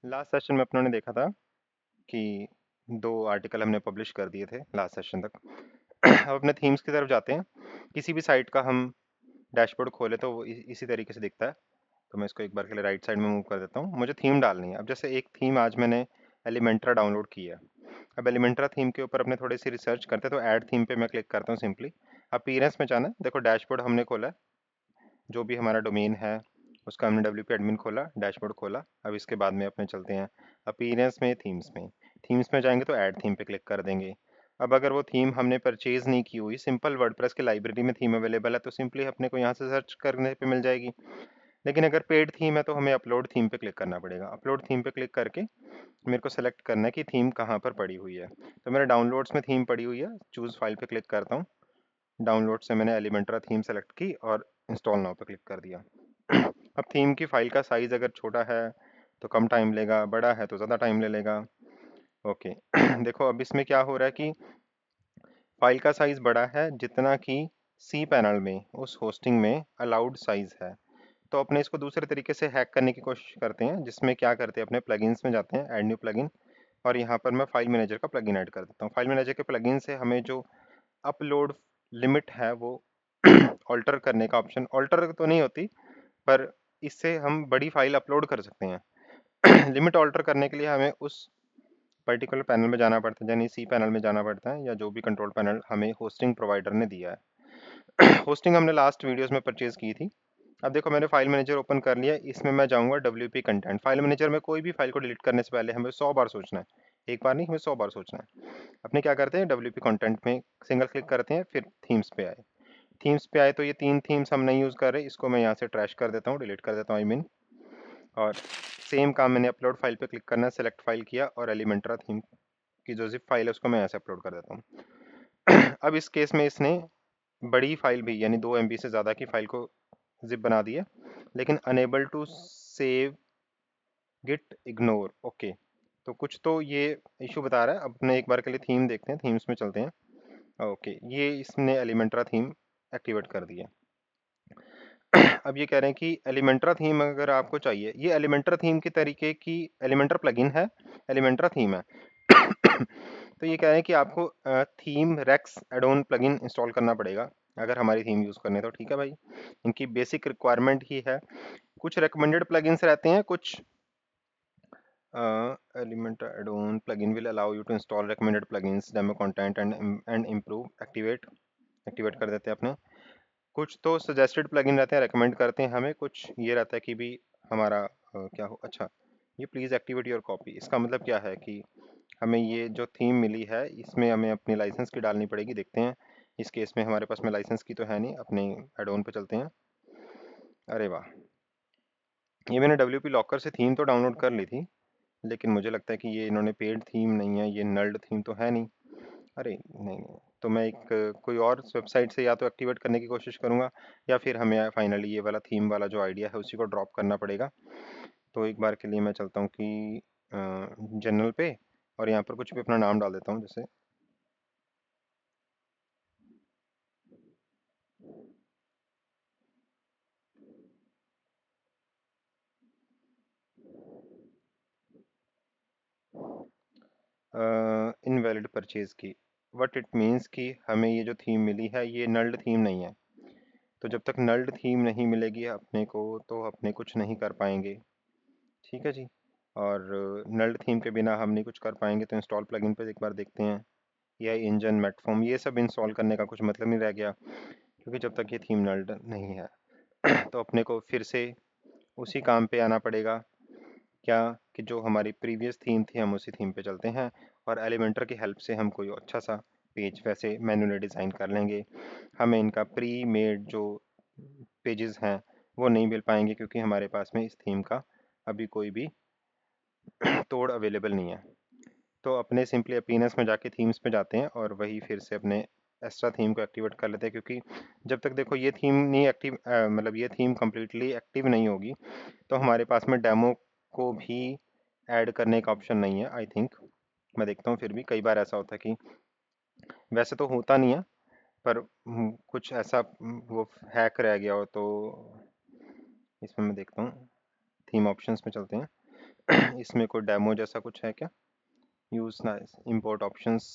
Last session में अपनों ने देखा था कि दो आर्टिकल हमने पब्लिश कर दिए थे लास्ट सेशन तक। अब अपने थीम्स की तरफ जाते हैं। किसी भी साइट का हम डैशबोर्ड खोले तो वो इसी तरीके से दिखता है। तो मैं इसको एक बार के लिए राइट साइड में मूव कर देता हूँ। मुझे थीम डालनी है। अब जैसे एक थीम आज मैंने एलिमेंट्रा डाउनलोड की है। अब एलिमेंट्रा थीम के ऊपर अपने थोड़ी सी रिसर्च करते हैं तो ऐड थीम पे मैं क्लिक करता हूँ सिंपली। अपीयरेंस में जाना है, देखो डैशबोर्ड हमने खोला है। जो भी हमारा डोमेन है उसका हमने WP एडमिन खोला, डैशबोर्ड खोला। अब इसके बाद में अपने चलते हैं अपीयरेंस में, थीम्स में जाएंगे तो ऐड थीम पे क्लिक कर देंगे। अब अगर वो थीम हमने परचेज नहीं की हुई, सिंपल वर्डप्रेस की लाइब्रेरी में थीम अवेलेबल है तो सिंपली अपने को यहाँ से सर्च करने पे मिल जाएगी। लेकिन अगर पेड थीम है तो हमें अपलोड थीम पे क्लिक करना पड़ेगा। अपलोड थीम पे क्लिक करके मेरे को सेलेक्ट करना है कि थीम कहाँ पर पड़ी हुई है। तो मेरे डाउनलोड्स में थीम पड़ी हुई है, चूज फाइल पे क्लिक करता हूँ। डाउनलोड से मैंने एलिमेंट्रा थीम सेलेक्ट की और इंस्टॉल नाउ पे क्लिक कर दिया। अब थीम की फाइल का साइज अगर छोटा है तो कम टाइम लेगा, बड़ा है तो ज़्यादा टाइम ले लेगा। ओके। देखो अब इसमें क्या हो रहा है कि फाइल का साइज बड़ा है जितना कि सी पैनल में उस होस्टिंग में अलाउड साइज है। तो अपने इसको दूसरे तरीके से हैक करने की कोशिश करते हैं, जिसमें क्या करते हैं अपने प्लगइन्स में जाते हैं, ऐड न्यू प्लगइन, और यहाँ पर मैं फाइल मैनेजर का प्लगइन ऐड कर देता हूँ। फाइल मैनेजर के प्लगइन से हमें जो अपलोड लिमिट है वो ऑल्टर करने का ऑप्शन, ऑल्टर तो नहीं होती पर इससे हम बड़ी फाइल अपलोड कर सकते हैं। लिमिट ऑल्टर करने के लिए हमें उस पर्टिकुलर पैनल में जाना पड़ता है, यानी सी पैनल में जाना पड़ता है, या जो भी कंट्रोल पैनल हमें होस्टिंग प्रोवाइडर ने दिया है। होस्टिंग हमने लास्ट वीडियोस में परचेज की थी। अब देखो मैंने फाइल मैनेजर ओपन कर लिया, इसमें मैं जाऊंगा WP कंटेंट। फाइल मैनेजर में कोई भी फाइल को डिलीट करने से पहले हमें 100 बार सोचना है। एक बार नहीं, हमें 100 बार सोचना है। अपने क्या करते हैं, WP कंटेंट में सिंगल क्लिक करते हैं, फिर थीम्स पे आए। थीम्स पे आए तो ये तीन थीम्स हम नहीं यूज कर रहे, इसको मैं यहाँ से ट्रैश कर देता हूँ, डिलीट कर देता हूँ आई मीन। और सेम काम मैंने अपलोड फाइल पे क्लिक करना है, सेलेक्ट फाइल किया और एलिमेंट्रा थीम की जो जिप फाइल है उसको मैं यहाँ से अपलोड कर देता हूँ। अब इस केस में इसने बड़ी फाइल भी यानी 2 MB से ज़्यादा की फाइल को जिप बना दी है, लेकिन unable to save git ignore. Okay, तो कुछ तो ये इशू बता रहा है। अब अपने एक बार के लिए थीम देखते हैं, थीम्स में चलते हैं। ओके, ये इसने एलिमेंट्रा थीम एक्टिवेट कर दिया। अब ये कह रहे हैं कि एलिमेंट्रा थीम अगर आपको चाहिए, ये एलिमेंट्रा थीम की तरीके की एलिमेंट्रा प्लगइन है, एलिमेंट्रा थीम है। तो ये कह रहे हैं कि आपको थीम रेक्स एडोन प्लगइन इंस्टॉल करना पड़ेगा अगर हमारी थीम यूज करने। तो ठीक है भाई, इनकी बेसिक रिक्वायरमेंट ही है। कुछ रिकमेंडेड प्लगइन्स रहते हैं, कुछ Elementor addon plugin will allow you to install recommended plugins demo content and improve activate. Activate कर देते हैं अपने। कुछ तो सजेस्टेड प्लगइन रहते हैं, रेकमेंड करते हैं हमें। कुछ ये रहता है कि भी हमारा क्या हो। अच्छा, ये प्लीज़ एक्टिवेट योर कॉपी, इसका मतलब क्या है कि हमें ये जो थीम मिली है इसमें हमें अपनी लाइसेंस की डालनी पड़ेगी। देखते हैं, इस केस में हमारे पास में लाइसेंस की तो है नहीं, अपने एडोन पे चलते हैं। अरे वाह, ये मैंने WP लॉकर से थीम तो डाउनलोड कर ली थी, लेकिन मुझे लगता है कि ये इन्होंने पेड थीम नहीं है, ये नल्ड थीम तो है नहीं। अरे नहीं नहीं, तो मैं एक कोई और वेबसाइट से या तो एक्टिवेट करने की कोशिश करूंगा, या फिर हमें फाइनली ये वाला थीम वाला जो आइडिया है उसी को ड्रॉप करना पड़ेगा। तो एक बार के लिए मैं चलता हूँ कि जनरल पे, और यहाँ पर कुछ भी अपना नाम डाल देता हूँ, जैसे इनवैलिड परचेज की। वट इट मीन्स कि हमें ये जो थीम मिली है ये नल्ड थीम नहीं है। तो जब तक नल्ड थीम नहीं मिलेगी अपने को तो अपने कुछ नहीं कर पाएंगे। ठीक है जी। और नल्ड थीम के बिना हम नहीं कुछ कर पाएंगे। तो इंस्टॉल प्लगइन पे एक बार देखते हैं। AI इंजन, मेटफॉर्म, ये सब इंस्टॉल करने का कुछ मतलब नहीं रह गया, क्योंकि जब तक ये थीम नल्ड नहीं है। तो अपने को फिर से उसी काम पे आना पड़ेगा, क्या कि जो हमारी प्रीवियस थीम थी हम उसी थीम पे चलते हैं, और एलिमेंटर की हेल्प से हम कोई अच्छा सा पेज वैसे मैन्युअली डिज़ाइन कर लेंगे। हमें इनका प्री मेड जो पेजेस हैं वो नहीं मिल पाएंगे, क्योंकि हमारे पास में इस थीम का अभी कोई भी तोड़ अवेलेबल नहीं है। तो अपने सिंपली अपीयरेंस में जाके थीम्स पे जाते हैं और वही फिर से अपने एक्स्ट्रा थीम को एक्टिवेट कर लेते हैं, क्योंकि जब तक देखो ये थीम नहीं एक्टिव, मतलब ये थीम कम्प्लीटली एक्टिव नहीं होगी तो हमारे पास में डेमो को भी ऐड करने का ऑप्शन नहीं है आई थिंक। मैं देखता हूँ, फिर भी कई बार ऐसा होता है कि वैसे तो होता नहीं है, पर कुछ ऐसा वो हैक रह गया हो तो। इसमें मैं देखता हूँ, थीम ऑप्शंस में चलते हैं। इसमें कोई डेमो जैसा कुछ है क्या? यूज ना import options,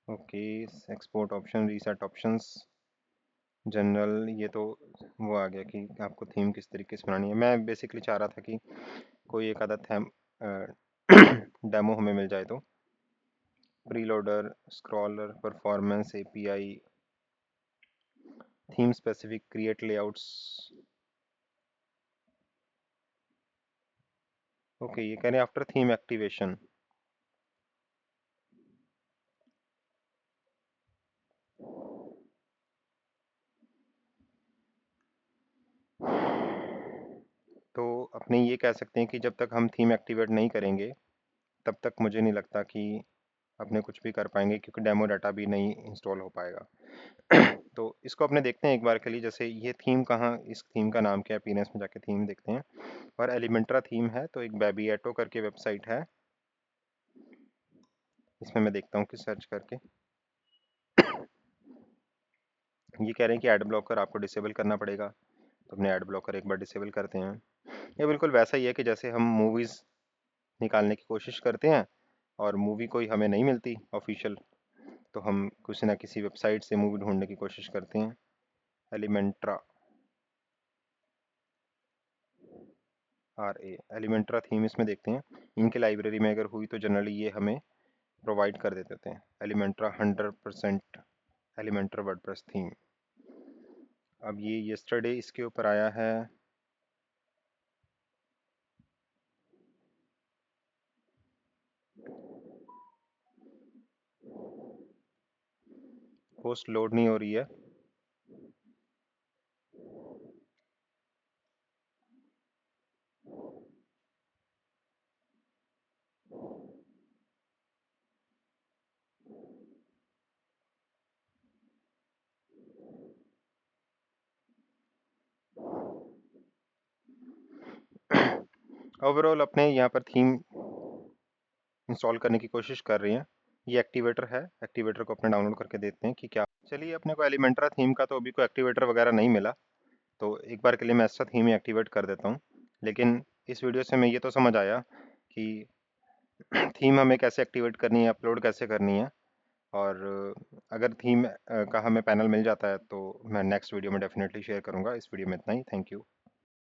okay, export option, reset options, general, ये तो वो आ गया कि आपको थीम किस तरीके से बनानी है। मैं बेसिकली चाह रहा था कि कोई एक आधा थीम डेमो हमें मिल जाए तो। Preloader, scroller, performance API, theme specific, create layouts. Okay, ये कह रहे हैं आफ्टर थीम एक्टिवेशन। तो अपने ये कह सकते हैं कि जब तक हम थीम एक्टिवेट नहीं करेंगे तब तक मुझे नहीं लगता कि अपने कुछ भी कर पाएंगे, क्योंकि डेमो डाटा भी नहीं इंस्टॉल हो पाएगा। तो इसको अपने देखते हैं एक बार के लिए। जैसे ये थीम कहाँ, इस थीम का नाम क्या है, पीनेस में जाके थीम देखते हैं। और एलिमेंट्रा थीम है, तो एक बेबीएटो करके वेबसाइट है, इसमें मैं देखता हूँ कि सर्च करके। ये कह रहे हैं कि एड ब्लॉकर आपको डिसेबल करना पड़ेगा, तो अपने एड ब्लॉकर एक बार डिसेबल करते हैं। ये बिल्कुल वैसा ही है कि जैसे हम मूवीज़ निकालने की कोशिश करते हैं और मूवी कोई हमें नहीं मिलती ऑफिशियल, तो हम किसी ना किसी वेबसाइट से मूवी ढूंढने की कोशिश करते हैं। एलिमेंट्रा, एलिमेंट्रा थीम इसमें देखते हैं। इनके लाइब्रेरी में अगर हुई तो जनरली ये हमें प्रोवाइड कर देते हैं। एलिमेंट्रा 100% एलिमेंट्रा वर्डप्रेस थीम। अब ये यस्टरडे इसके ऊपर आया है। पोस्ट लोड नहीं हो रही है। ओवरऑल अपने यहाँ पर थीम इंस्टॉल करने की कोशिश कर रही हैं। ये एक्टिवेटर है, एक्टिवेटर को अपने डाउनलोड करके देखते हैं कि क्या। चलिए, अपने को एलिमेंट्रा थीम का तो अभी कोई एक्टिवेटर वगैरह नहीं मिला, तो एक बार के लिए मैं ऐसा थीम ही एक्टिवेट कर देता हूँ। लेकिन इस वीडियो से मैं ये तो समझ आया कि थीम हमें कैसे एक्टिवेट करनी है, अपलोड कैसे करनी है। और अगर थीम का हमें पैनल मिल जाता है तो मैं नेक्स्ट वीडियो में डेफिनेटली शेयर करूँगा। इस वीडियो में इतना ही। Thank you.